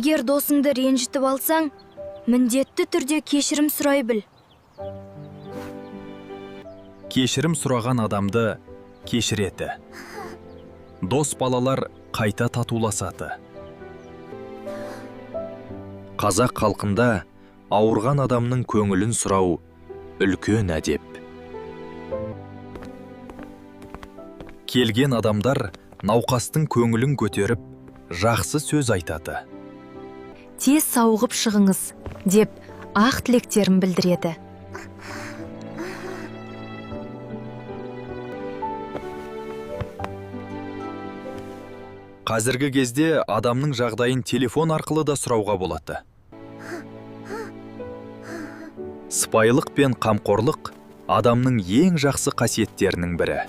Егер досыңды ренжітіп алсаң, міндетті түрде кешірім сұрай біл. Кешірім сұраған адамды кешіреді. Дос балалар қайта татуласады. Қазақ халқында ауырған адамның көңілін сұрау үлкен әдеп. Келген адамдар науқастың көңілін көтеріп, жақсы сөз айтады. Тез сауығып шығыңыз, деп ақ тілектерін білдіреді. Қазіргі кезде адамның жағдайын телефон арқылы да сұрауға болады. Сыпайылық пен қамқорлық адамның ең жақсы қасиеттерінің бірі.